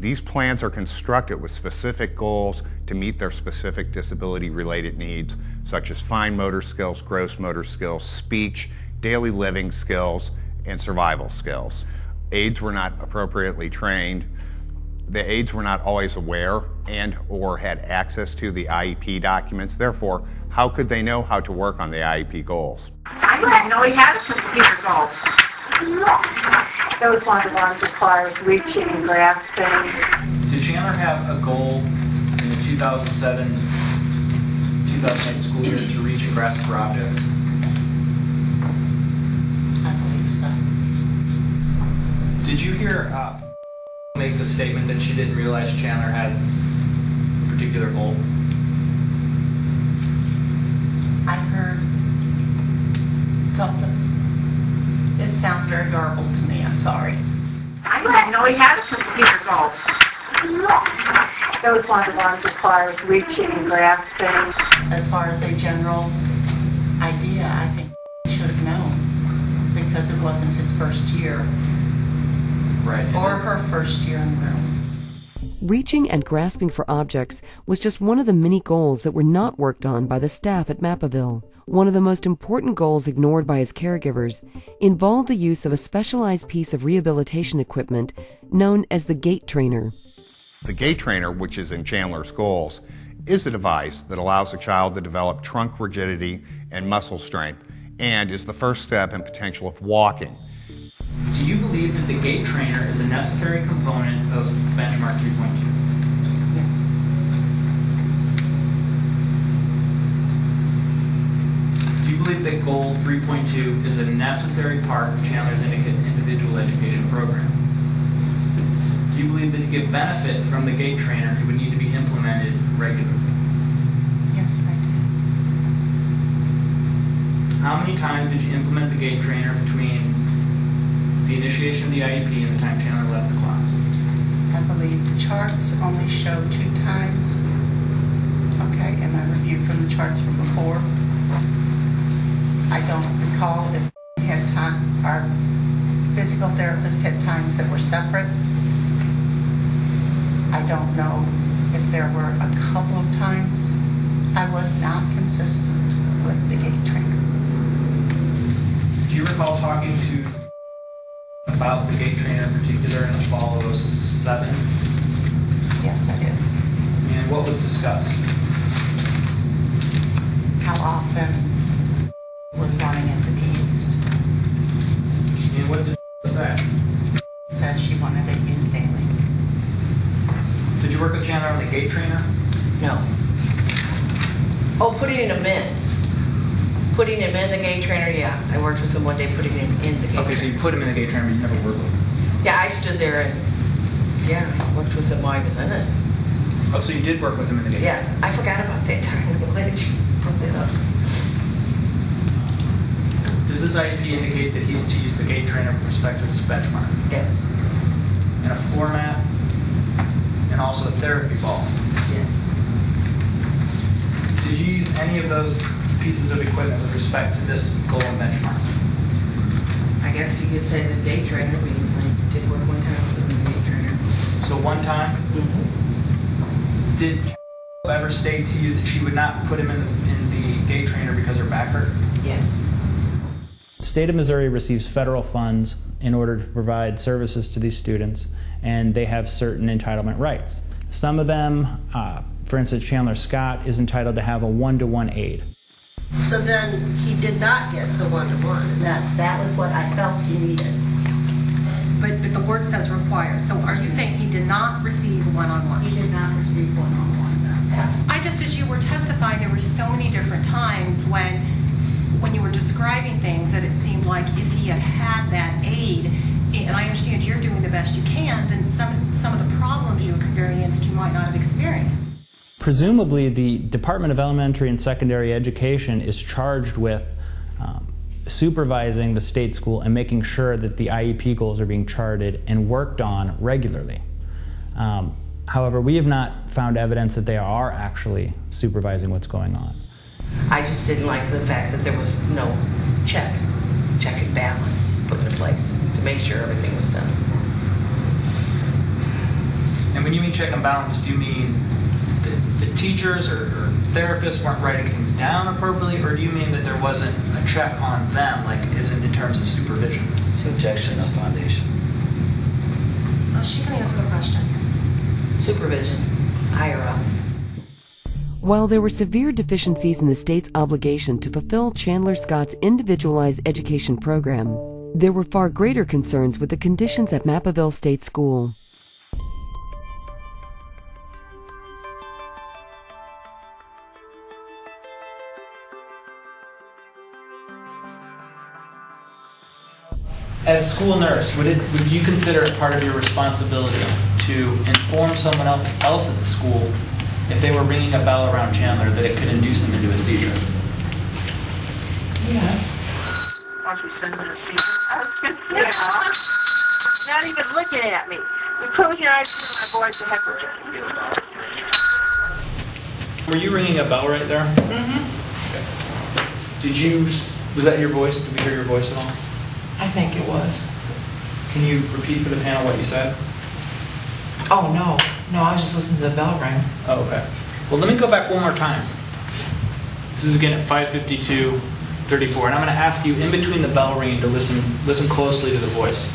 These plans are constructed with specific goals to meet their specific disability-related needs, such as fine motor skills, gross motor skills, speech, daily living skills, and survival skills. Aides were not appropriately trained. The aides were not always aware and or had access to the IEP documents. Therefore, how could they know how to work on the IEP goals? I didn't know he had a computer goals. Those ones requires reaching and grasping. Did Chandler have a goal in the 2007-2008 school year to reach and grasp for objects? I believe so. Did you hear make the statement that she didn't realize Chandler had a particular goal? I heard something. It sounds very garbled to me. I'm sorry. I didn't know he had a computer goals. Those ones requires reaching and grasping. As far as a general idea, I think he should have known because it wasn't his first year. Right. Or her first year in the room. Reaching and grasping for objects was just one of the many goals that were not worked on by the staff at Mappaville. One of the most important goals ignored by his caregivers involved the use of a specialized piece of rehabilitation equipment known as the gait trainer. The gait trainer, which is in Chandler's goals, is a device that allows a child to develop trunk rigidity and muscle strength and is the first step in potential of walking. Do you believe that the gait trainer is a necessary component of benchmark 3.2? Yes. Do you believe that goal 3.2 is a necessary part of Chandler's individual education program? Do you believe that to get benefit from the gait trainer, it would need to be implemented regularly? Yes, I do. How many times did you implement the gait trainer between the initiation of the IEP and the time Chandler left the class? I believe the charts only show 2 times. Okay, and I reviewed from the charts from before. I don't recall if we had time, our physical therapist had times that were separate. I don't know if there were a couple of times I was not consistent with the gait trainer. Do you recall talking to about the gait trainer in particular in the fall of 2007? Yes, I did. And what was discussed? How often was wanting it to be used. And what did you say? Said she wanted it used daily. Did you work with Chandler on the gait trainer? No. Oh, putting him in. Putting him in the gait trainer, yeah. I worked with him one day putting him in the gait trainer. Okay, so you put him in the gait trainer, but you never worked with him? Yeah, I stood there and, yeah, I worked with him while he was in it. Oh, so you did work with him in the gait trainer? Yeah, I forgot about that time. I'm glad you brought that up. Does this IEP indicate that he's to use the gait trainer with respect to this benchmark? Yes. And a floor mat, and also a therapy ball? Yes. Did you use any of those pieces of equipment with respect to this goal and benchmark? I guess you could say the gait trainer, because I did work one time with the gait trainer. So one time? Mm-hmm. Did ever state to you that she would not put him in the gait trainer because her back hurt? Yes. The state of Missouri receives federal funds in order to provide services to these students, and they have certain entitlement rights. Some of them, for instance, Chandler Scott is entitled to have a one-to-one aide. So then he did not get the one-to-one. That was what I felt he needed. But the word says required. So are you saying he did not receive one-on-one? He did not receive one-on-one, no. Just as you were testifying, there were so many different times when you were describing things that it seemed like if he had that aid, and I understand you're doing the best you can, then some of the problems you experienced you might not have experienced. Presumably, the Department of Elementary and Secondary Education is charged with supervising the state school and making sure that the IEP goals are being charted and worked on regularly. However, we have not found evidence that they are actually supervising what's going on. I just didn't like the fact that there was no check and balance put in place to make sure everything was done. when you mean check and balance, do you mean the teachers or therapists weren't writing things down appropriately, or do you mean that there wasn't a check on them, like isn't in terms of supervision? Objection, no foundation. She can answer the question. Supervision, higher up. While there were severe deficiencies in the state's obligation to fulfill Chandler Scott's individualized education program, there were far greater concerns with the conditions at Mapaville State School. As school nurse, would you consider it part of your responsibility to inform someone else at the school if they were ringing a bell around Chandler that it could induce him into a seizure? Yes. Why don't you send him a seizure? Yeah. Not even looking at me. You close your eyes and my voice to heck with you. Were you ringing a bell right there? Mm-hmm. Was that your voice? Did we hear your voice at all? I think it was. Can you repeat for the panel what you said? Oh, no. No, I was just listening to the bell ring. Oh, okay. Well, let me go back one more time. This is again at 5:52:34, and I'm going to ask you in between the bell ringing to listen closely to the voice.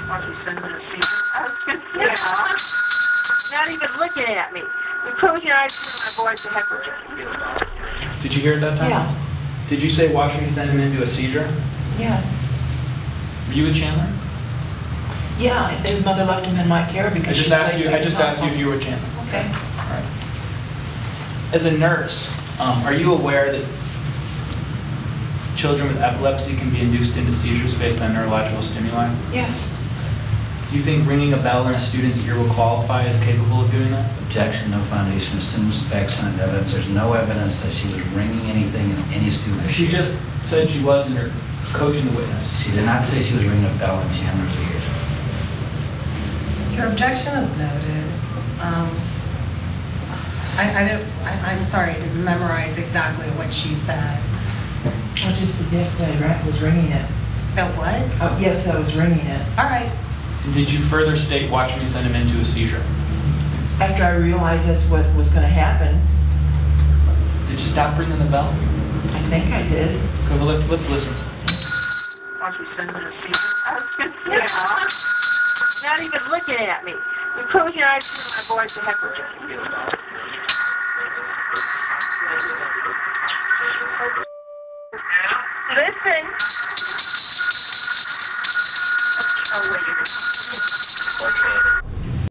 Why don't you send him a seizure? Yeah. Not even looking at me. You close your eyes and my voice to heck with you. Did you hear it that time? Yeah. Did you say watch me send him into a seizure? Yeah. Were you with Chandler? Yeah, his mother left him in my care because I just asked you if you were with Chandler. Okay. All right. As a nurse, are you aware that children with epilepsy can be induced into seizures based on neurological stimuli? Yes. Do you think ringing a bell in a student's ear will qualify as capable of doing that? Objection, no foundation. Assumes facts and evidence. There's no evidence that she was ringing anything in any student's She ear. just said she was in her coaching the witness. She did not say she was ringing a bell in Chandler's ears. Your objection is noted. I'm sorry, I didn't memorize exactly what she said. I just suggest that I was ringing it. That what? Oh, yes, I was ringing it. All right. And did you further state watch me send him into a seizure? After I realized that's what was going to happen, Did you stop ringing the bell? I think I did. Okay, well, let's listen. Why don't you send him a seizure? Yeah. Not even looking at me. You close your eyes and my voice to heck with you. Listen. Oh, wait a minute.